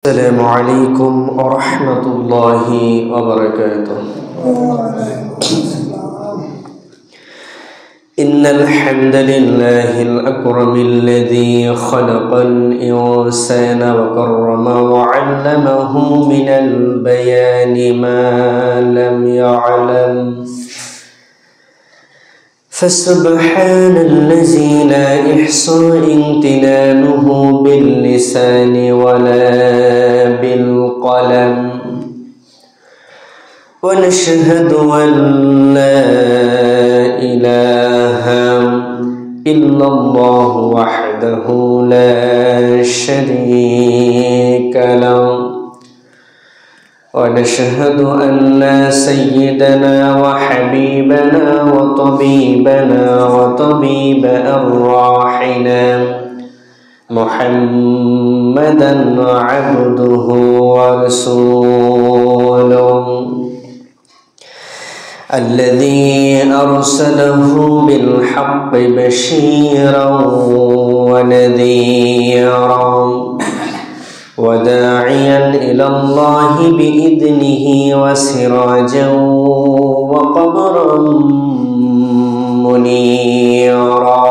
السلام عليكم ورحمة الله وبركاته. إن الحمد لله الأكرم الذي خلق الإنسان وكرمه وعلمه من البيان ما لم يعلم، فسبحان الذي لا يحصى امتنانه باللسان ولا بالقلم، ونشهد أن لا إله إلا الله وحده لا شريك له، ونشهد أن سيدنا وحبيبنا وطبيبنا وطبيب أرواحنا محمدا عبده ورسوله، الذي أرسله بالحق بشيرا ونذيرا وداعيا إلى الله بإذنه وسراجا وقمرا منيرا.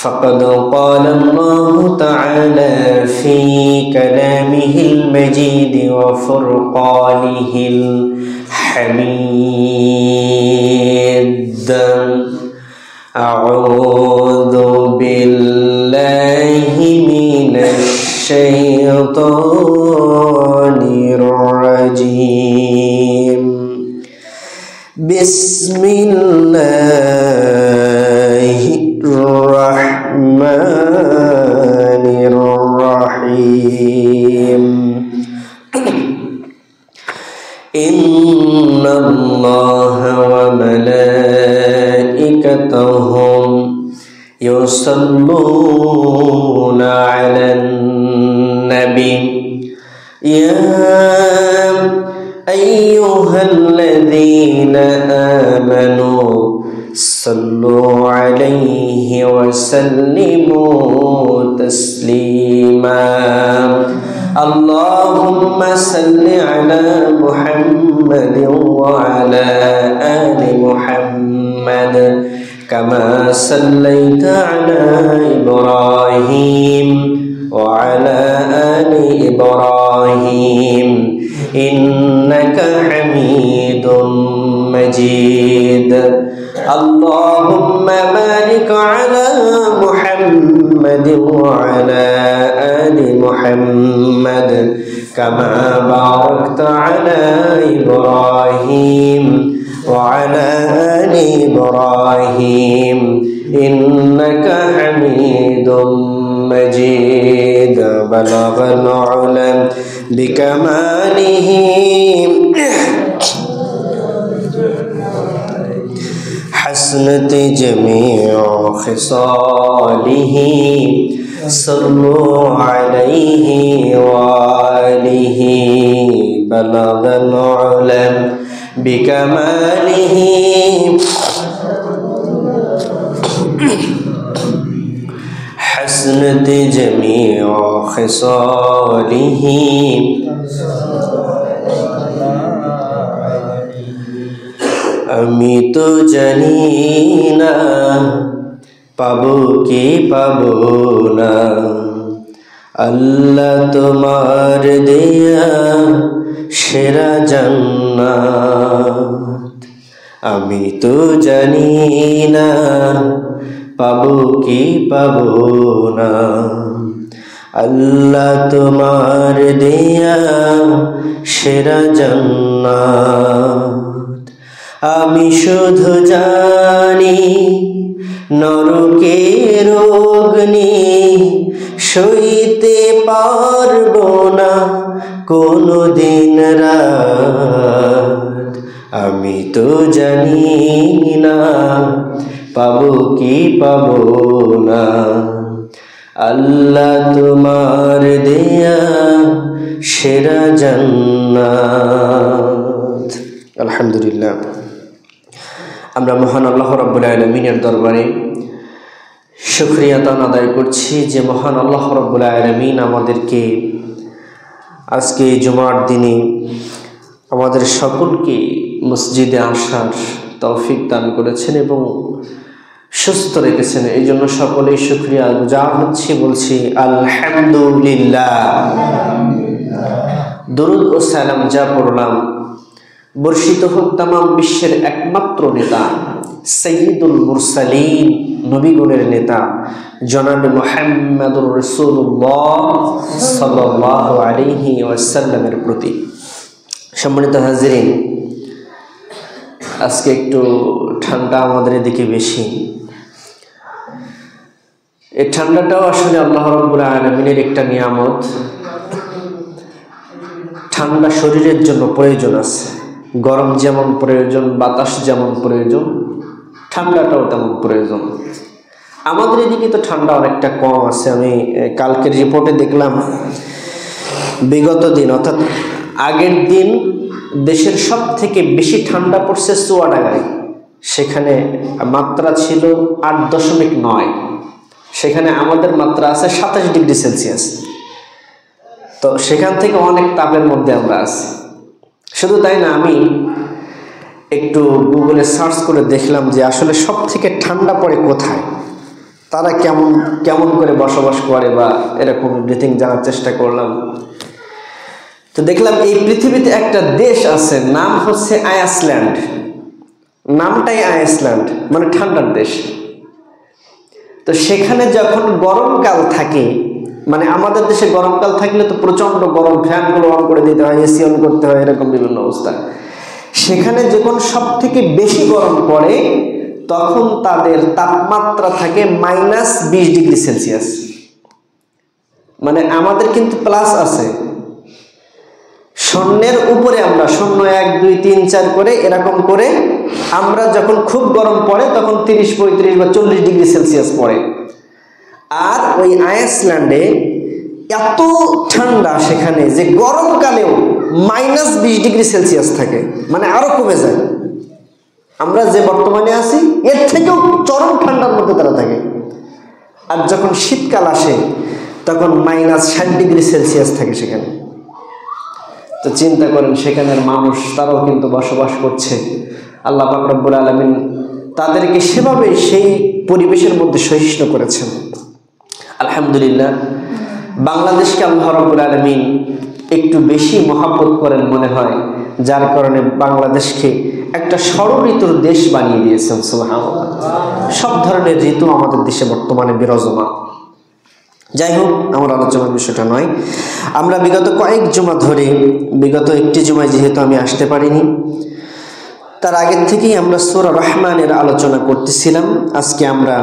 فقد قال الله تعالى في كلامه المجيد وفرقانه الحميد: أعوذ بالله من الشيطان الرجيم، بسم الله الرحمن الرحيم. إن الله وملائكته يصلون على النبي يا أيها الذين آمنوا صلوا عليه وسلموا تسليما. اللهم صل على محمد وعلى آل محمد كما صليت على إبراهيم وعلى آل إبراهيم إنك حميد مجيد. اللهم بارك على محمد وعلى آل محمد كما باركت على إبراهيم وعلى آل إبراهيم إنك حميد مجيد. بلغ العلا بكماله حسنت جميع خصاله، صلوا عليه وآله. بلغ العلا بكماله حسنت جميع خصاله. আমি তো জানি না পাবো কি পাবো না, আল্লাহ তোমার দেয়া সেরা জান্নাত। আমি তো জানি না পাবো কি পাবো না, আল্লাহ তোমার দেয়া সেরা জান্নাত। আমি শুধু জানি নরকের অগ্নি সইতে পারবো না কোনো দিন রাত। আমি তো জানি না পাবো কি পাবো না, আল্লাহ তোমার দেয়া সেরা জান্নাত। আলহামদুলিল্লাহ, আমরা মহান আল্লাহ রাব্বুল আলামিনের দরবারে শুকরিয়া আদায় করছি যে মহান আল্লাহ রাব্বুল আলামিন আমাদেরকে আজকে জুমার দিনে আমাদের সকলকে মসজিদে আসার তৌফিক দান করেছেন এবং সুস্থ রেখেছেন। এই জন্য সকলেই শুকরিয়া গুজার হচ্ছি, বলছি আলহামদুলিল্লাহ। দরুদ ও সালাম যা পড়লাম বর্ষিত হোক তামাম বিশ্বের একমাত্র নেতা, সাইয়্যিদুল মুরসালিন, নবীগণের নেতা জনাবে মুহাম্মদুর রাসূলুল্লাহ সাল্লাল্লাহু আলাইহি ওয়াসাল্লামের প্রতি। সম্মানিত হাজিরিন, আজকে একটু ঠান্ডা আমাদের এদিকে বেশি। এই ঠান্ডাটাও আসলে আল্লাহ রাব্বুল আলামিনের একটা নিয়ামত। ঠান্ডা শরীরের জন্য প্রয়োজন আছে, গরম যেমন প্রয়োজন, বাতাস যেমন প্রয়োজন, ঠান্ডাটাও তেমন প্রয়োজন। আমাদের এদিকে তো ঠান্ডা অনেকটা কম আছে। আমি কালকের রিপোর্টে দেখলাম বিগত দিন অর্থাৎ আগের দিন দেশের সব থেকে বেশি ঠান্ডা পড়ছে চুয়াডাঙ্গায়। সেখানে মাত্রা ছিল 8.9, সেখানে আমাদের মাত্রা আছে 27 ডিগ্রি সেলসিয়াস। তো সেখান থেকে অনেক তাপের মধ্যে আমরা আছি। শুধু তাই না, আমি একটু গুগলে সার্চ করে দেখলাম যে আসলে সব থেকে ঠান্ডা পড়ে কোথায়, তারা কেমন কেমন করে বসবাস করে বা এরকম ব্রিথিং জানার চেষ্টা করলাম। তো দেখলাম এই পৃথিবীতে একটা দেশ আছে, নাম হচ্ছে আইসল্যান্ড। নামটাই আইসল্যান্ড, মানে ঠান্ডার দেশ। তো সেখানে যখন গরমকাল থাকে, মানে আমাদের দেশে গরমকাল থাকলে তো প্রচন্ড গরম, ফ্যানগুলো অন করে দিতে হয়, এসি অন করতে হয়, এরকম বিভিন্ন অবস্থা। সেখানে যখন সব থেকে বেশি গরম পড়ে তখন তাদের তাপমাত্রা থাকে -20 ডিগ্রি সেলসিয়াস। মানে আমাদের কিন্তু প্লাস আছে, শূন্যের উপরে আমরা 0, 1, 2, 3, 4 করে এরকম করে আমরা যখন খুব গরম পড়ে তখন 30, 35 বা 40 ডিগ্রি সেলসিয়াস পড়ে। আর ওই আইসল্যান্ডে এত ঠান্ডা সেখানে যে গরমকালেও -20 ডিগ্রি সেলসিয়াস থাকে, মানে আরো কমে যায়। আমরা যে বর্তমানে আছি এর থেকেও চরম ঠান্ডার মধ্যে তারা থাকে। আর যখন শীতকাল আসে তখন -60 ডিগ্রি সেলসিয়াস থাকে সেখানে। তো চিন্তা করেন সেখানের মানুষ, তারাও কিন্তু বসবাস করছে। আল্লাহ পাক রব্বুল আলামিন তাদেরকে সেভাবে সেই পরিবেশের মধ্যে সহিষ্ণু করেছেন। আলহামদুলিল্লাহ, বাংলাদেশকে আল্লাহ রাব্বুল আলামিন একটু বেশি মহব্বত করেন মনে হয়, যার কারণে বাংলাদেশকে একটা ষড় ঋতুর দেশ বানিয়ে দিয়েছেন। সুবহানাল্লাহ, সব ধরনের ঋতু আমাদের দেশে বর্তমানে বিরাজমান। যাই হোক, আমার আলোচনার বিষয়টা নয়। আমরা বিগত কয়েক জুমা ধরে, বিগত একটি জুমায় যেহেতু আমি আসতে পারিনি, তার আগের থেকেই আমরা সূরা রহমানের আলোচনা করতেছিলাম। আজকে আমরা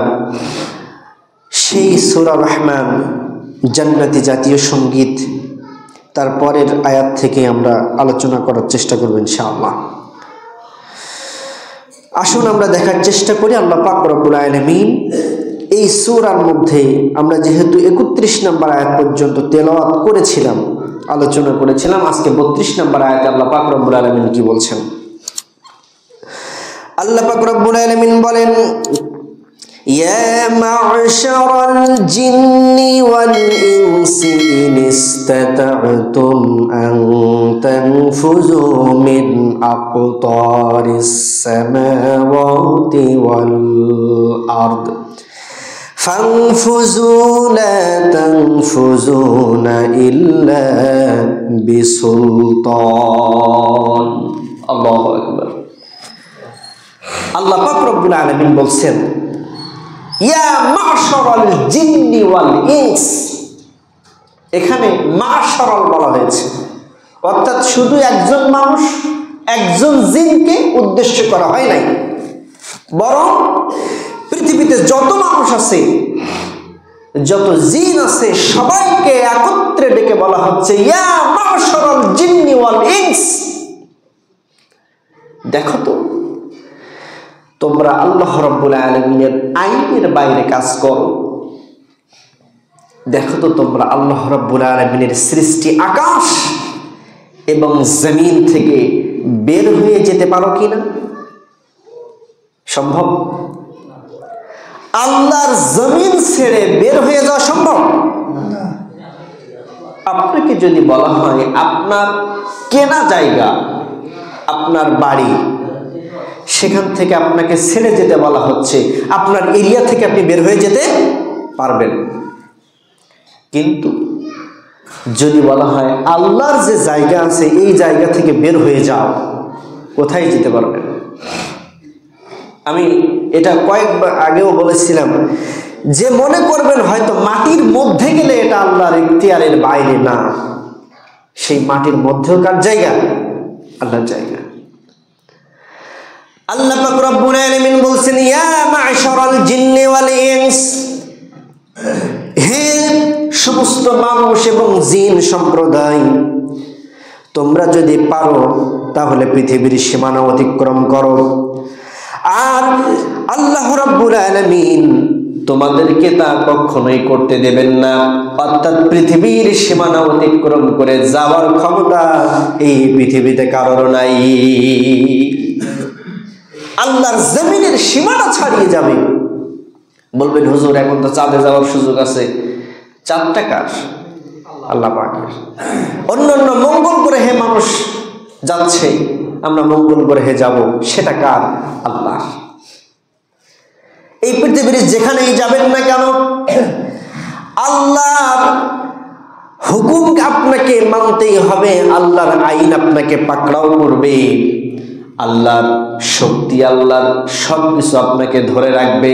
সেই সূরা রহমান, জান্নাতি জাতীয় সঙ্গীত, তারপরের আয়াত থেকে আমরা আলোচনা করার চেষ্টা করব ইনশাআল্লাহ। আসুন আমরা দেখার চেষ্টা করি আল্লাহ পাক রব্বুল আলামিন এই সূরার মধ্যে, আমরা যেহেতু 31 নম্বর আয়াত পর্যন্ত তেলাওয়াত করেছিলাম, আলোচনা করেছিলাম, আজকে 32 নম্বর আয়াতে আল্লাহ পাক রব্বুল আলামিন কি বলছেন। আল্লাহ পাক রব্বুল আলামিন বলেন, ইয়া মা'শারাল জিন্নি ওয়াল ইনসি ইন ইসতাতা'তুম আন তানফুযু মিন আকতারিস সামাওয়াতি ওয়াল আরদ ফানফুযু লা তানফুযুনা ইল্লা বিসুলতান। আল্লাহু আকবার। আল্লাহ পাক রব্বুল আলামিন বলছেন, ইয়া মা'শারাল জিন্নি ওয়াল ইনস। এখানে মা'শারাল বলা হয়েছে, অর্থাৎ শুধু একজন মানুষ, একজন জিনকে উদ্দেশ্য করা হয় নাই, বরং পৃথিবীতে যত মানুষ আছে, যত জিন আছে, সবাইকে একত্রে ডেকে বলা হচ্ছে ইয়া মা'শারাল জিন্নি ওয়াল ইনস। দেখো তো, তোমরা আল্লাহ রাব্বুল আলামিনের আইনের বাইরে কাজ করো। দেখো তো তোমরা আল্লাহ রাব্বুল আলামিনের সৃষ্টি আকাশ এবং জমিন থেকে বের হয়ে যেতে পারো কিনা? সম্ভব? আল্লাহর জমিন ছেড়ে বের হয়ে যাওয়া সম্ভব? আপনাকে যদি বলা হয় আপনার কেনা জায়গা, আপনার বাড়ি, সেখান থেকে আপনাকে ছেড়ে যেতে বলা হচ্ছে, আপনার এরিয়া থেকে আপনি বের হয়ে যেতে পারবেন। কিন্তু যদি বলা হয় আল্লাহর যে জায়গা আছে এই জায়গা থেকে বের হয়ে যাও, কোথায় যেতে পারবেন? আমি এটা কয়েকবার আগেও বলেছিলাম যে মনে করবেন হয়তো মাটির মধ্যে গেলে এটা আল্লাহর ইখতিয়ারের বাইরে না, সেই মাটির মধ্যেও কার জায়গা? আল্লাহর জায়গা। আল্লাহ পাক রব্বুল আলামিন বলছেন, ইয়া মা'শারাল জিন্নি ওয়াল ইনস, হে সমস্ত মানুষ এবং জিন সম্প্রদায়, তোমরা যদি পারো তাহলে পৃথিবীর সীমানা অতিক্রম করো। আর আল্লাহ রাব্বুল আলামিন তোমাদেরকে তা কখনোই করতে দেবেন না, অর্থাৎ পৃথিবীর সীমানা অতিক্রম করে যাওয়ার ক্ষমতা এই পৃথিবীতে কারোর নাই। আল্লাহর জমিনের সীমানা ছাড়িয়ে যাবে। বলবেন হুজুর এখন তো চাঁদে যাওয়ার সুযোগ আছে, চাঁদটা কার? আল্লাহ পাকের। অন্যান্য মঙ্গল গ্রহে মানুষ যাচ্ছে, আমরা মঙ্গল গ্রহে যাব, সেটা কার? আল্লাহ। এই পৃথিবীর যেখানেই যাবেন না কেন আল্লাহর হুকুম আপনাকে মানতেই হবে, আল্লাহর আইন আপনাকে পাকড়াও করবে, আল্লাহর শক্তি, আল্লাহর সবকিছু আপনাকে ধরে রাখবে।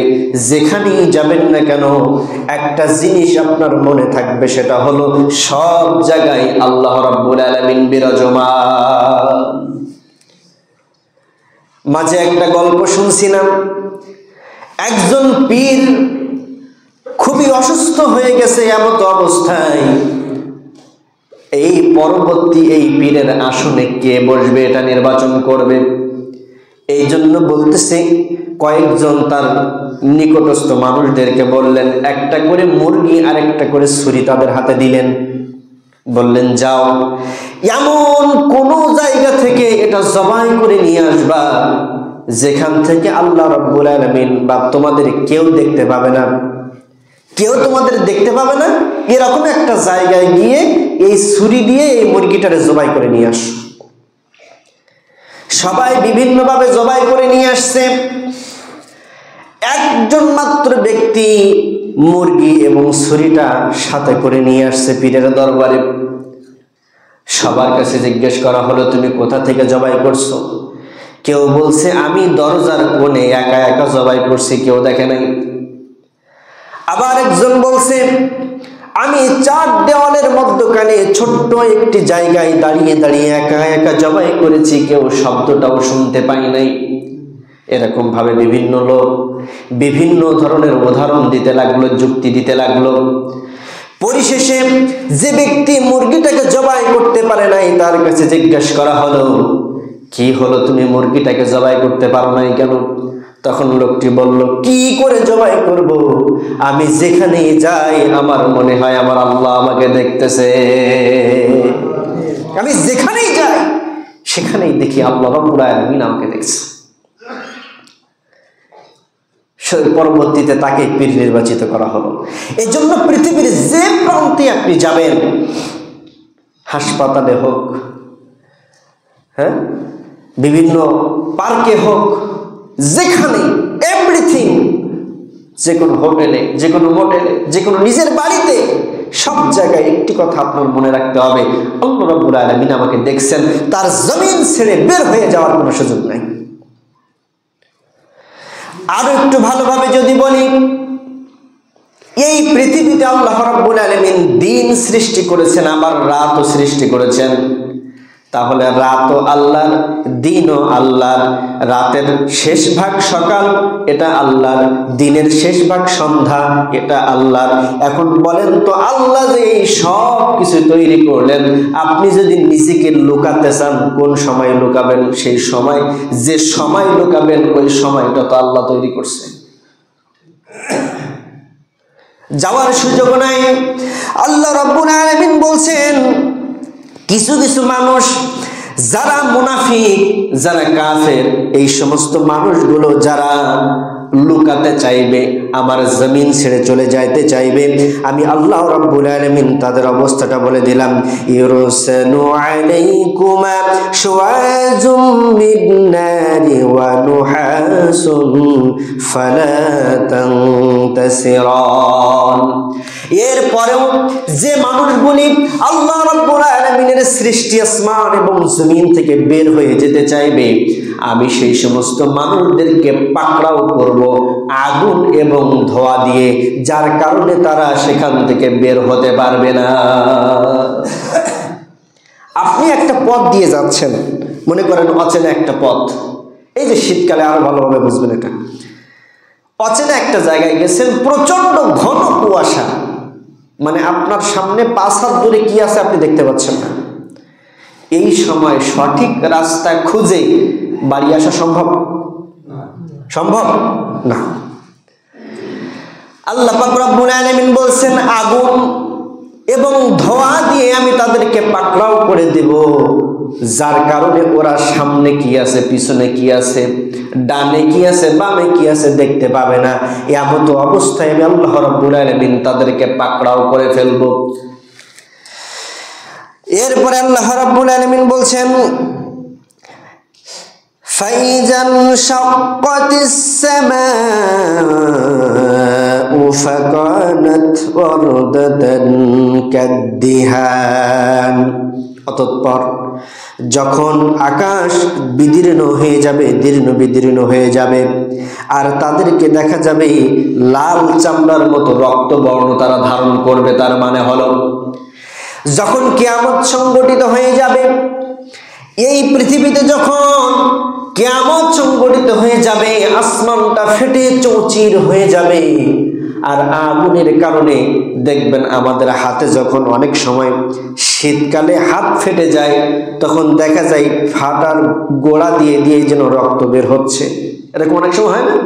যেখানেই যাবেন না কেন একটা জিনিস আপনার মনে থাকবে, সেটা হলো সব জায়গায় আল্লাহ রাব্বুল আলামিন বিরাজমান। মাঝে একটা গল্প শুনছিলাম, একজন পীর খুবই অসুস্থ হয়ে গেছে, এমত অবস্থায় এই পরবর্তী এই পীরের আসনে কে বসবে এটা নির্বাচন করবে। এই জন্য বলতেছে কয়েকজন তার নিকটস্থ মানুষদেরকে বললেন, একটা করে মুরগি আর একটা করে ছুরি তাদের হাতে দিলেন, বললেন যাও এমন কোন জায়গা থেকে এটা জবাই করে নিয়ে আসবা যেখান থেকে আল্লাহ রাব্বুল আলামিন বা তোমাদের কেউ দেখতে পাবে না, কেউ তোমাদের দেখতে পাবে না, এরকম একটা জায়গায় গিয়ে এই ছুরি দিয়ে এই মুরগিটারে জবাই করে নিয়ে আস। সবাই বিভিন্নভাবে জবাই করে নিয়ে আসছে। একজন মাত্র ব্যক্তি মুরগি এবং ছুরিটা সাথে করে নিয়ে আসছে পীরের দরবারে। সবার কাছে জিজ্ঞেস করা হলো, তুমি কোথা থেকে জবাই করছো? কেউ বলছে আমি দরজার কোণে একা একা জবাই করছি, কেউ দেখে নাই। আবার একজন বলছে আমি 4 দেওয়ালের মধ্যখানে ছোট্ট একটি জায়গায় দাঁড়িয়ে দাঁড়িয়ে একা একা জবাই করেছি, কেউ শব্দটাও শুনতে পাই নাই। এরকম ভাবে বিভিন্ন লোক বিভিন্ন ধরনের উদাহরণ দিতে লাগলো, যুক্তি দিতে লাগলো। পরিশেষে যে ব্যক্তি মুরগিটাকে জবাই করতে পারে নাই তার কাছে জিজ্ঞেস করা হলো, কি হলো তুমি মুরগিটাকে জবাই করতে পারো নাই কেন? তখন লোকটি বলল, কি করে জবাই করব, আমি যেখানেই যাই আমার মনে হয় আমার আল্লাহ আমাকে দেখতেছে। আমি যেখানেই যাই সেখানেই দেখি আল্লাহ রাব্বুল আলামিন আমাকে দেখছে। পরবর্তীতে তাকে পীর নির্বাচিত করা হলো। এই জন্য পৃথিবীর যে প্রান্তে আপনি যাবেন, হাসপাতালে হোক, হ্যাঁ, বিভিন্ন পার্কে হোক, যেখানে এভরিথিং, যে কোনো হোটেলে, যে কোনো মোটেলে, যে কোনো নিজের বাড়িতে, সব জায়গায় একটি কথা আপনার মনে রাখতে হবে, আল্লাহ রাব্বুল আলামিন আমাকে দেখছেন। তার জমিন ছেড়ে বের হয়ে যাওয়ার কোনো সুযোগ নাই। আরো একটু ভালোভাবে যদি বলি, এই পৃথিবীতে আল্লাহ রাব্বুল আলামিন দিন সৃষ্টি করেছেন, আবার রাতও সৃষ্টি করেছেন। তাহলে রাতও আল্লাহর, দিনও আল্লাহর। রাতের শেষ ভাগ সকাল, এটা আল্লাহর। দিনের শেষ ভাগ সন্ধ্যা, এটা আল্লাহর। এখন বলেন তো আল্লাহ যে এই সব কিছু তৈরি করলেন, আপনি যদি নিজেকে লুকাতে চান কোন সময় লুকাবেন? সেই সময়, যে সময় লুকাবেন ওই সময়টা তো আল্লাহ তৈরি করছে। যাওয়ার সুযোগ নাই। আল্লাহ রাব্বুল আলামিন বলছেন, কিছু কিছু মানুষ যারা মুনাফিক, যারা কাফের, এই সমস্ত মানুষগুলো যারা লুকাতে চাইবে, আমার জমিন ছেড়ে চলে যাইতে চাইবে, আমি আল্লাহ রাব্বুল আলামিন তাদের অবস্থাটা বলে দিলাম, ইউরসালু আলাইকুমা শুআজুম মিন নারি ওয়া নুহাসুন ফালা তানতাসিরান। এরপরেও যে মানুষগুলি আল্লাহ রাব্বুল আলামিনের সৃষ্টি আসমান এবং জমিন থেকে বের হয়ে যেতে চাইবে, আমি সেই সমস্ত মানুষদেরকে পাকড়াও করব আগুন এবং ধোঁয়া দিয়ে, যার কারণে তারা সেখান থেকে বের হতে পারবে না। আপনি একটা পথ দিয়ে যাচ্ছেন, মনে করেন অচেনা একটা পথ, এই যে শীতকালে আরো ভালোভাবে বুঝবেন এটা, অচেনা একটা জায়গায় গেছেন, প্রচন্ড ঘন কুয়াশা, মানে আপনার সামনে 5 হাত দূরে কি আছে আপনি দেখতে পাচ্ছেন না। এই সময় সঠিক রাস্তা খুঁজে বাড়ি আসা সম্ভব? সম্ভব না। আল্লাহ পাক রব্বুল আলামিন বলছেন, আগুন এবং ধোঁয়া দিয়ে আমি তাদেরকে পাকড়াও করে দেব, যার কারণে ওরা সামনে কি আছে, পিছনে কি আছে, ডানে কি আছে, বামে কি আছে দেখতে পাবে না। এমন অবস্থায় আমি আল্লাহ রাব্বুল আলামিন তাদেরকে পাকড়াও করে ফেলবো। এরপরে আল্লাহ রাব্বুল আলামিন বলছেন, فَإِذَا انشَقَّتِ السَّمَاءُ فَكَانَتْ وَرْدَةً كَالدِّهَانِ। অতঃপর যখন আকাশ বিদীর্ণ হয়ে যাবে, বিদীর্ণ হয়ে যাবে, আর তাদেরকে দেখা যাবে লাল চামড়ার মতো রক্তবর্ণ তারা ধারণ করবে, তার মানে হলো যখন কিয়ামত সংগঠিত হয়ে যাবে, এই পৃথিবীতে যখন কিয়ামত সংগঠিত হয়ে যাবে, আসমানটা ফেটে চৌচির হয়ে যাবে, আর আগুনের কারণে দেখবেন আমাদের হাতে যখন অনেক সময় শীতকালে হাত ফেটে যায়, তখন দেখা যায় ফাটার গোড়া দিয়ে দিয়ে যেন রক্ত বের হচ্ছে, এরকম অনেক সময় হয় না?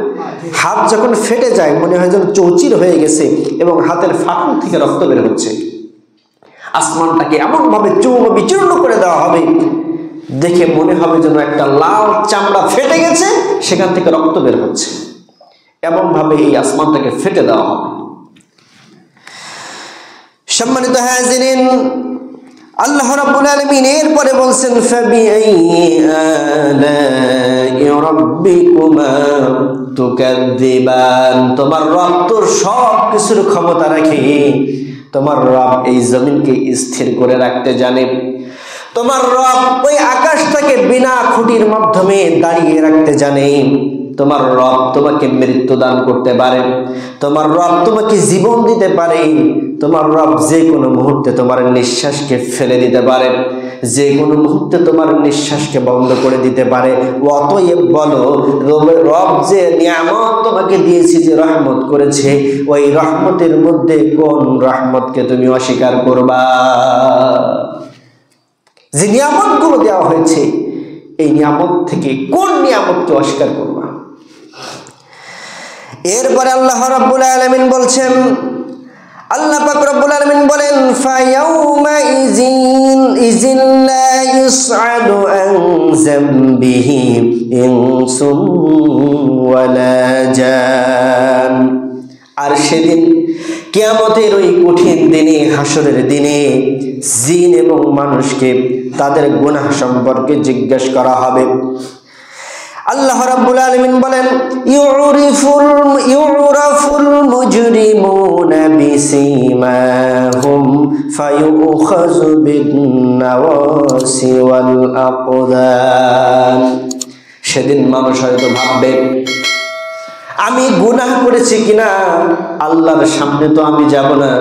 হাত যখন ফেটে যায় মনে হয় যেন চৌচির হয়ে গেছে এবং হাতের ফাটল থেকে রক্ত বের হচ্ছে। আসমানটাকে এমন ভাবে চূর্ণ বিচূর্ণ করে দেওয়া হবে, দেখে মনে হবে যেন একটা লাল চামড়া ফেটে গেছে, সেখান থেকে রক্ত বের হচ্ছে, এমন ভাবে এই আসমানটাকে ফেটে দেওয়া হবে। সম্মানিত হাজিরিন, আল্লাহ রাব্বুল আলামিন এরপরে বলছেন, ফাবিআইয়ি আলাই রাব্বিকুমা তুকাযযিবান। তোমার রব তোর সব কিছুর ক্ষমতা রাখে, তোমার রব এই জমিনকে স্থির করে রাখতে জানে, তোমার রব ওই আকাশটাকে বিনা খুঁটির মাধ্যমে দাঁড়িয়ে রাখতে জানে, তোমার রব তোমাকে মৃত্যু দান করতে পারে, তোমার রব তোমাকে জীবন দিতে পারে, তোমার রব যে কোনো মুহূর্তে তোমার নিঃশ্বাসকে ফেলে দিতে পারে, যে কোনো মুহূর্তে তোমার নিঃশ্বাসকে বন্ধ করে দিতে পারে। অতএব বলো, রব যে নিয়ামত তোমাকে দিয়েছে, যে রহমত করেছে, ওই রহমতের মধ্যে কোন রহমতকে তুমি অস্বীকার করবা? যে নিয়ামতগুলো দেওয়া হয়েছে, এই নিয়ামত থেকে কোন নিয়ামতকে অস্বীকার করবা? এরপরে আল্লাহ রাব্বুল আলামিন বলছেন, আল্লাহ পাক রব্বুল আলামিন বলেন, ফায়াউমা ইযিন লা ইসআদু আন যামবিহি ইনসুন ওয়ালা জান। আর সেদিন কিয়ামতের ওই কঠিন দিনে, হাসরের দিনে, জিন এবং মানুষকে তাদের গুনাহ সম্পর্কে জিজ্ঞেস করা হবে। আল্লাহ রাব্বুল আলামিন বলেন, ইউরাফুল মুজরিমুনা বিসীমাহুম ফায়ুখাযু বিন-নাওয়াসি ওয়াল আকদাম। সেদিন মানুষ হয়তো ভাববে, আমি গুনাহ করেছি কিনা, আল্লাহর সামনে তো আমি যাব না,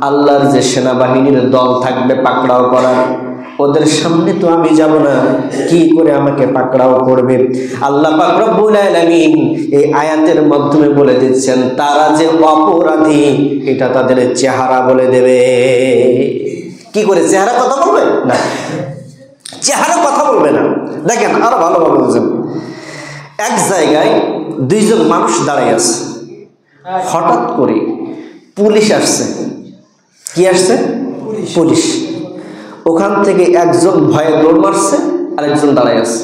আল্লাহর যে সেনাবাহিনীর দল থাকবে পাকড়াও করার, ওদের সামনে তো আমি যাব না, কি করে আমাকে পাকড়াও করবে? আল্লাহ পাক রব্বুল আলামিন এই আয়াতের মাধ্যমে বলে দিচ্ছেন, তারা যে অপরাধী এটা তাদের চেহারা বলে দেবে। কি করে? চেহারা কথা বলবে না, চেহারা কথা বলবে না। দেখেন আরো ভালোভাবে বুঝেন, এক জায়গায় দুইজন মানুষ দাঁড়িয়ে আছে, হঠাৎ করে পুলিশ আসছে। কি আসছে? পুলিশ। ওখান থেকে একজন ভয়ে দৌড় মারছে, আর একজন দাঁড়ায় আছে।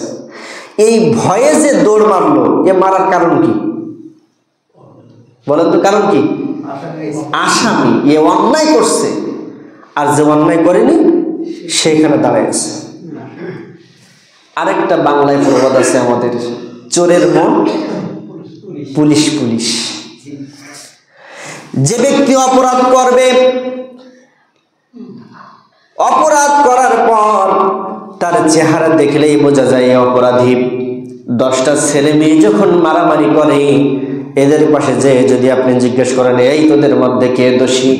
এই ভয়ে যে দৌড় মারলো, এ মারার কারণ কি? বলেন তো কারণ কি? আসামি, এ অন্যায় করছে, আর যে অন্যায় করেনি সেখানে দাঁড়ায় আছে। আরেকটা বাংলায় প্রবাদ আছে আমাদের, চোরের মন পুলিশ পুলিশ। যে ব্যক্তি অপরাধ করবে, অপরাধ করার পর তার চেহারা দেখলেই বোঝা যায় অপরাধী। 10টা ছেলে মেয়ে যখন মারামারি করে, এদের পাশে যে যদি আপনি জিজ্ঞেস করেন এই তোদের মধ্যে কে দোষী,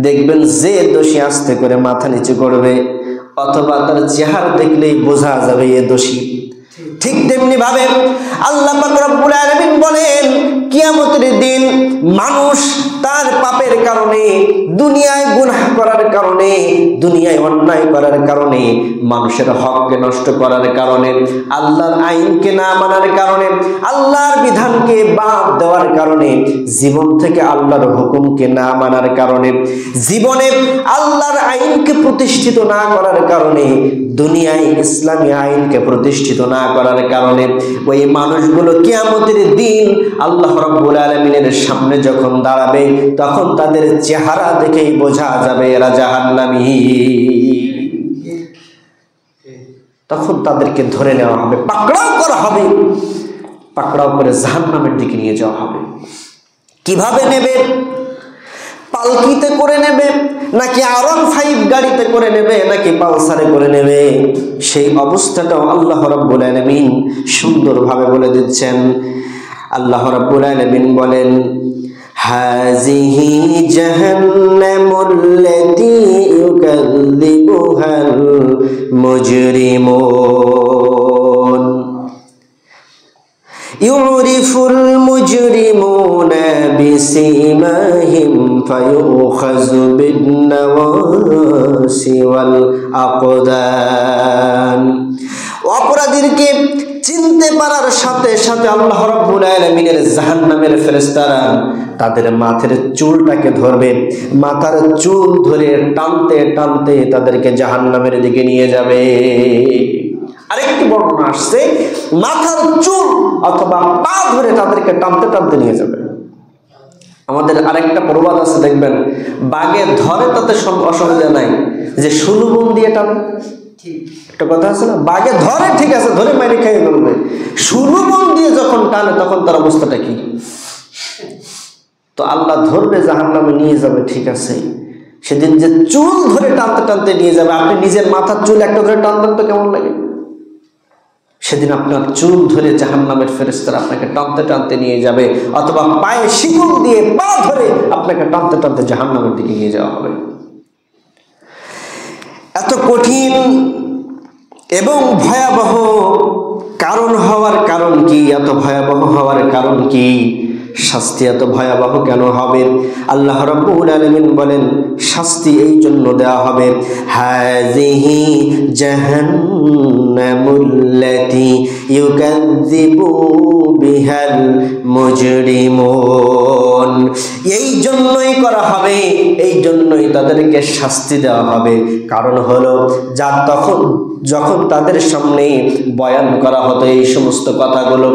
দেখবেন যে দোষী আস্তে করে মাথা নিচু করবে, অথবা তার চেহারা দেখলেই বোঝা যাবে এ দোষী। ঠিক তেমনি ভাবে আল্লাহ পাক রব্বুল আলামিন বলেন, কিয়ামতের দিন মানুষ তার পাপের কারণে, দুনিয়ায় গুনাহ করার কারণে, দুনিয়ায় অন্যায় করার কারণে, মানুষের হককে নষ্ট করার কারণে, আল্লাহর আইনকে না মানার কারণে, আল্লাহর বিধানকে বাদ দেওয়ার কারণে, জীবন থেকে আল্লাহর হুকুমকে না মানার কারণে, জীবনে আল্লাহর আইনকে প্রতিষ্ঠিত না করার কারণে, দুনিয়ায় ইসলামী আইনকে প্রতিষ্ঠিত না করার কারণে, ওই মানুষগুলো কিয়ামতের দিন আল্লাহ রাব্বুল আলামিনের সামনে যখন দাঁড়াবে, তখন তাদের চেহারা দেখেই বোঝা যাবে এরা জাহান্নামী। তখন তাদেরকে ধরে নেওয়া হবে, পাকড়াও করা হবে, পাকড়াও করে জাহান্নামের দিকে নিয়ে যাওয়া হবে। কিভাবে নেবে? পালকিতে করে নেবে, নাকি R15 গাড়িতে করে নেবে, নাকি পালসারে করে নেবে, সেই অবস্থাটাও আল্লাহ রাব্বুল আলামিন সুন্দরভাবে বলে দিচ্ছেন। আল্লাহ রাব্বুল আলামিন বলেন, হাযিহি জাহান্নামুল্লাতী ইউকাযযিবুহাল মুজরিমুন ইউরিফুল মুজরিমুনা বিসীমাহিম ফায়ুখাযু বিন-নাওয়াসি ওয়াল আকদান। অপরাধীকে চিনতে পারার সাথে সাথে আল্লাহ রাব্বুল আলামিনের জাহান্নামের ফেরেশতারা তাদের মাথার চুলটাকে ধরবে, মাথার চুল ধরে টানতে টানতে তাদেরকে জাহান্নামের দিকে নিয়ে যাবে। আরেকটি বর্ণনা আসছে, মাথার চুল অথবা পা ধরে তাদেরকে টানতে টানতে নিয়ে যাবে। আমাদের আরেকটা প্রবাদ আছে, দেখবেন বাগে ধরে তাতে অসুবিধা নাই, যে সুলুবন দিয়ে টানে, একটা কথা আছে না, বাগে ধরে ঠিক আছে, ধরে মাইরে খেয়ে ফেলবে, সুলুবন দিয়ে যখন টানে তখন তার অবস্থাটা কি? তো আল্লাহ ধরবে, জাহান্নামে নিয়ে যাবে, ঠিক আছে, সেদিন যে চুল ধরে টানতে টানতে নিয়ে যাবে, আপনি নিজের মাথার চুল একটা ধরে টানতেন তো কেমন লাগে? সেদিন আপনার চুল ধরে জাহান্নামের ফেরেশতারা আপনাকে টানতে টানতে নিয়ে যাবে, অথবা পায়ে শিকল দিয়ে পা ধরে আপনাকে টানতে টানতে জাহান্নামের দিকে নিয়ে যাওয়া হবে। এত কঠিন এবং ভয়াবহ কারণ হওয়ার কারণ কি? এত ভয়াবহ হওয়ার কারণ কি? শাস্তি এত ভয়াবহ কেন হবে? আল্লাহ রাব্বুল আলামিন বলেন, শাস্তি এই জন্য দেওয়া হবে, হাযিহি জাহান্নামুল্লাতী ইউকাযযিবু বিহাল মুজরিমুন। এই জন্যই করা হবে, এই জন্যই তাদেরকে শাস্তি দেওয়া হবে। কারণ হলো, যা তখন যখন তাদের সামনে বয়ান করা হতো এই সমস্ত কথাগুলো,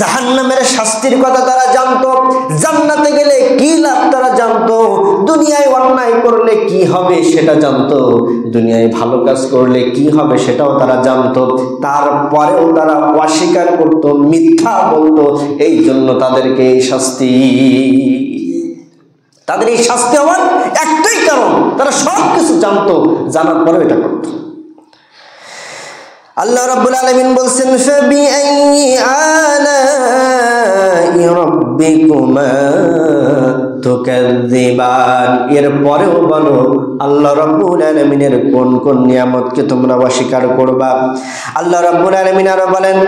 জাহান্নামের শাস্তির কথা তারা জানতো, জান্নাতে গেলে কি লাভ তারা জানতো, দুনিয়ায় অন্যায় করলে কি হবে সেটা জানতো, দুনিয়ায় ভালো কাজ করলে কি হবে সেটাও তারা জানতো। তারপরেও তারা অস্বীকার করত, মিথ্যা বলতো। এই জন্য তাদেরকে এই শাস্তি, তাদের এই শাস্তি হওয়ার একটাই কারণ, তারা সব কিছু জানতো, জানার পরেও এটা করত। আল্লাহ রাব্বুল আলামিন বলছেন, ফাবিআইয়ি আলাই রাব্বিকুমা তুকাযযিবান। এরপরেও বলো, আল্লাহ রাব্বুল আলামিনের কোন কোন নিয়ামতকে তোমরা অস্বীকার করবা? আল্লাহ রাব্বুল আলামিন আরো বলেন,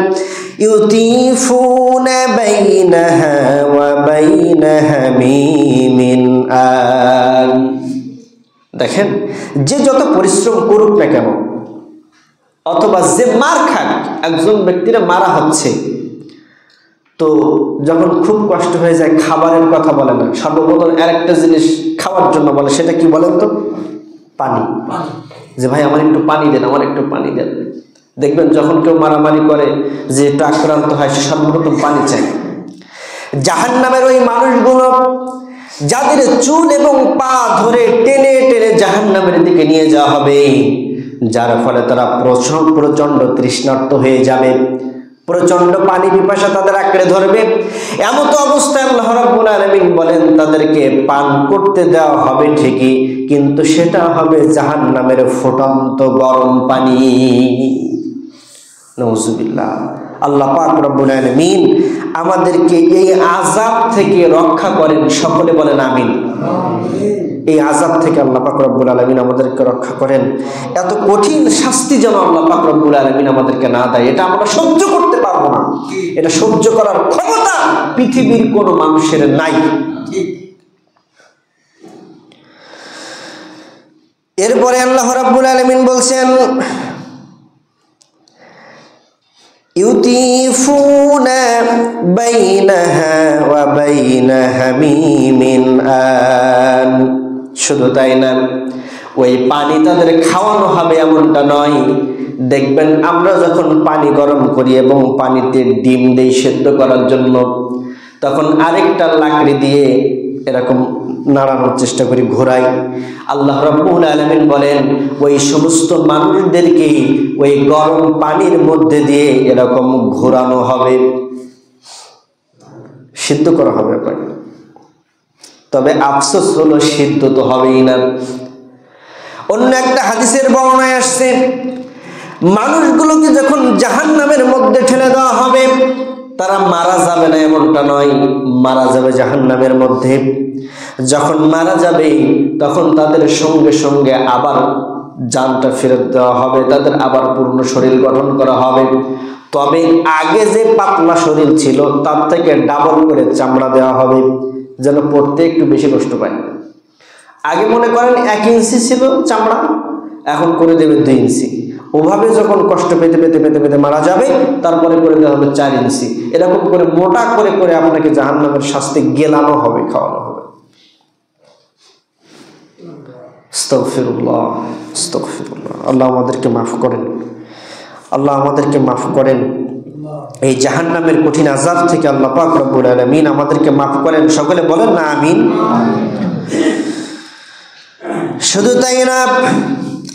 ইউতিফুনা বাইনাহা ওয়া বাইনা হামিমিন আন। দেখেন, যে যত পরিশ্রম করুক না কেন, অথবা যে মার খাক, একজন ব্যক্তিরা মারা হচ্ছে, তো যখন খুব কষ্ট হয়ে যায় খাবারের কথা বলে না, সর্বপ্রথম আরেকটা জিনিস খাওয়ার জন্য বলে, সেটা কি বলেন তো? পানি। যে ভাই আমার একটু পানি দেন, আমার একটু পানি দেন। দেখবেন যখন কেউ মারামারি করে, যে একটু আক্রান্ত হয়, সে সর্বপ্রথম পানি চায়। জাহান্নামের ওই মানুষগুলো যাদের চুল এবং পা ধরে টেনে টেনে জাহান্নামের দিকে নিয়ে যাওয়া হবে, যার ফলে তারা প্রচন্ড তৃষ্ণার্ত হয়ে যাবে, প্রচন্ড পানি পিপাসা তাদের আঁকড়ে ধরবে। এমত অবস্থায় আল্লাহ রাব্বুল আলামিন বলেন তাদেরকে পান করতে দেওয়া হবে ঠিকই, কিন্তু সেটা হবে জাহান্নামের ফুটন্ত গরম পানি। নাউযুবিল্লাহ। আল্লাহ পাক রব্বুল আলামিন আমাদেরকে এই আযাব থেকে রক্ষা করেন, সকলে বলেন আমিন। এই আযাব থেকে আল্লাহ পাক রব্বুল আলামিন আমাদেরকে রক্ষা করেন। এত কঠিন শাস্তি যেন আল্লাহ পাক রব্বুল আলামিন আমাদেরকে না দেয়, এটা আমরা সহ্য করতে পারবো না। এটা সহ্য করার ক্ষমতা পৃথিবীর কোনো মানুষের নাই। এরপরে আল্লাহ রাব্বুল আলামিন বলছেন ইউতিফুনা বাইনাহা ওয়া বাইনা হামিমিন আন। শুধু তাই না, ওই পানি তাদের খাওয়ানো হবে এমনটা নয়। দেখবেন আমরা যখন পানি গরম করি এবং পানিতে ডিম দেই সেদ্ধ করার জন্য, তখন আরেকটা লাকড়ি দিয়ে এরকম নাড়ানোর চেষ্টা করি, ঘোরাই। আল্লাহ রাব্বুল আলামিন বলেন ওই সমস্ত মানুষদেরকে ওই গরম পানির মধ্যে দিয়ে এরকম ঘোরানো হবে, সিদ্ধ করা হবে আপনাকে। তবে আফসোস হলো সিদ্ধ তো হবেই না। অন্য একটা হাদিসের বর্ণনায় আসছে মানুষগুলোকে যখন জাহান্নামের মধ্যে ঠেলে দেওয়া হবে, তারা মারা যাবে না এমনটা নয়, মারা যাবে জাহান্নামের মধ্যে। যখন মারা যাবে তখন তাদের সঙ্গে সঙ্গে আবার জানটা ফেরত দেওয়া হবে, তাদের আবার পূর্ণ শরীর গঠন করা হবে। তবে আগে যে পাতলা শরীর ছিল তার থেকে ডাবল করে চামড়া দেওয়া হবে, যেন পড়তে একটু বেশি কষ্ট পায়। আগে মনে করেন 1 ইঞ্চি ছিল চামড়া, এখন করে দেবে 2 ইঞ্চি। ওভাবে যখন কষ্ট পেতে পেতে পেতে পেতে মারা যাবে, তারপরে করে দেওয়া হবে 4 ইঞ্চি। এরকম করে মোটা করে করে আপনাকে জাহান্নামের শাস্তি গেলানো হবে, খাওয়ানো হবে। আস্তাগফিরুল্লাহ, আস্তাগফিরুল্লাহ। আল্লাহ আমাদেরকে মাফ করেন, আল্লাহ আমাদেরকে মাফ করেন। এই জাহান্নামের কঠিন আযাব থেকে আল্লাহ পাক রব্বুল আলামিন আমাদেরকে মাফ করেন, সকলে বলেন না আমিন। শুধু তাই না,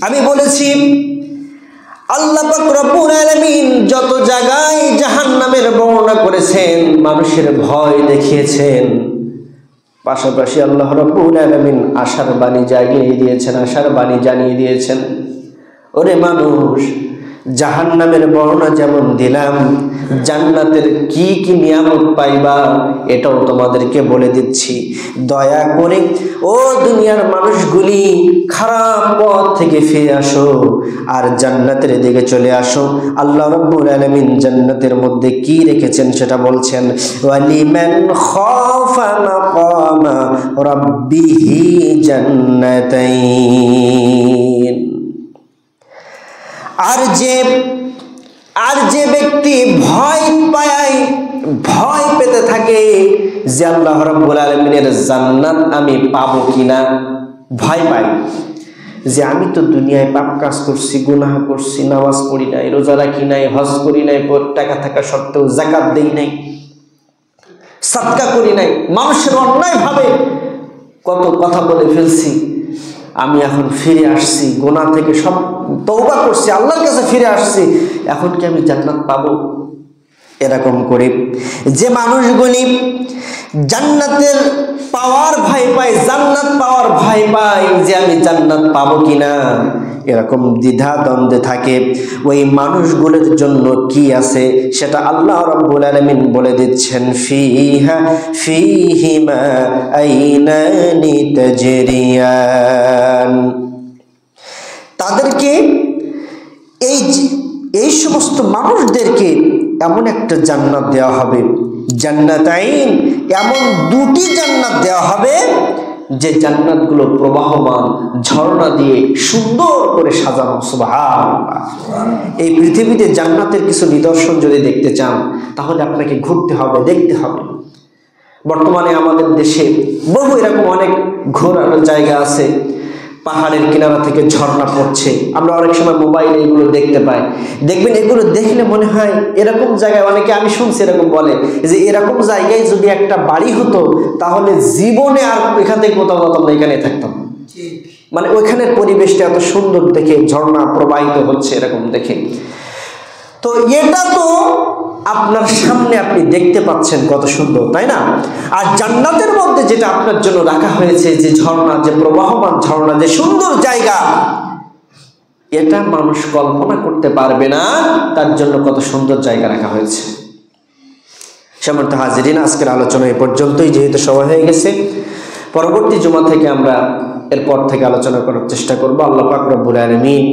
আমি বলেছি আল্লাহ পাক রব্বুল আলামিন যত জায়গায় জাহান্নামের বর্ণনা করেছেন, মানুষের ভয় দেখিয়েছেন, পাশাপাশি আল্লাহ রাব্বুল আলামিন আশার বাণী জাগিয়ে দিয়েছেন, আশার বাণী জানিয়ে দিয়েছেন। ওরে মানুষ, জাহান্নামের বর্ণনা যেমন দিলাম, জান্নাতের কি কি নিয়ামত পাইবা এটাও তোমাদেরকে বলে দিচ্ছি। দয়া করে ও দুনিয়ার মানুষগুলি খারাপ পথ থেকে ফিরে আসো আর জান্নাতের দিকে চলে আসো। আল্লাহ রাব্বুল আলামিন জান্নাতের মধ্যে কি রেখেছেন সেটা বলছেন, ওয়ালিমান খাফা মাকামা রাব্বিহি জান্নাতাইন। আর যে ব্যক্তি ভয় পেতে থাকে যে আল্লাহ রাব্বুল আলামিনের জান্নাত আমি পাবো কিনা, ভয় পাই যে আমি তো দুনিয়ায় পাপ কাজ করছি, গুনাহ করছি, নামাজ পড়ি নাই, রোজা রাখি নাই, হজ করি নাই, টাকা থাকা সত্ত্বেও যাকাত দেই নাই, সাদকা করি নাই, মানুষের অন্যায় ভাবে কত কথা বলে ফেলছি, আমি এখন ফিরে আসছি, গুনাহ থেকে সব তওবা করছি, আল্লাহর কাছে ফিরে আসছি, এখন কি আমি জান্নাত পাবো? এরকম করে যে মানুষগুলি জান্নাতের পাওয়ার ভয় পায়, জান্নাত পাওয়ার ভয় পায় যে আমি জান্নাত পাবো কিনা, এরকম দ্বিধা দ্বন্দ্বে থাকে, ওই মানুষগুলোর জন্য কি আছে সেটা আল্লাহ রাব্বুল আলামিন বলে দিচ্ছেন, ফীহিমা আইনানি তাজরিয়ান। তাদেরকে এই সমস্ত মানুষদেরকে এমন একটা জান্নাত দেওয়া হবে, জান্নাতাইন, এমন 2টি জান্নাত দেওয়া হবে যে জান্নাতগুলো প্রবাহমান ঝর্ণা দিয়ে সুন্দর করে সাজানো। সুবহানাল্লাহ। এই পৃথিবীতে জান্নাতের কিছু নিদর্শন যদি দেখতে চান তাহলে আপনাকে ঘুরতে হবে, দেখতে হবে। বর্তমানে আমাদের দেশে বহু এরকম অনেক ঘোরার জায়গা আছে, পাহাড়ের কিনারা থেকে ঝর্ণা পড়ছে, আমরা অনেক সময় মোবাইলে এগুলো দেখতে পাই। দেখবেন এগুলো দেখলে মনে হয় এরকম জায়গায়, অনেকে আমি শুনছি এরকম বলে যে এরকম জায়গায় যদি একটা বাড়ি হতো তাহলে জীবনে আর এখান থেকে কোথাও যেতাম না, এখানে থাকতাম। মানে ওইখানের পরিবেশটা এত সুন্দর দেখে, ঝর্ণা প্রবাহিত হচ্ছে এরকম দেখে। তো এটা তো আপনার সামনে আপনি দেখতে পাচ্ছেন কত সুন্দর, তাই না? আর জান্নাতের মধ্যে যেটা আপনার জন্য রাখা হয়েছে, যে ঝর্ণা, যে প্রবাহমান ঝর্ণা, যে সুন্দর জায়গা, এটা মানুষ কল্পনা করতে পারবে না তার জন্য কত সুন্দর জায়গা রাখা হয়েছে। সম্মানিত হাজিরিন, আজকের আলোচনা এই পর্যন্তই, যেহেতু সময় হয়ে গেছে। পরবর্তী জুমা থেকে আমরা এরপর থেকে আলোচনা করার চেষ্টা করব। আল্লাহ পাক রব্বুল আলামিন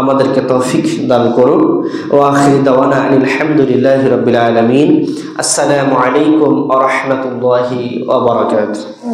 আমাদেরকে তৌফিক দান করুন। ওয়া আখিরু দাওয়ানা আলহামদুলিল্লাহি রাব্বিল আলামিন। আসসালামু আলাইকুম ওয়া রাহমাতুল্লাহি ওয়া বারাকাতুহু।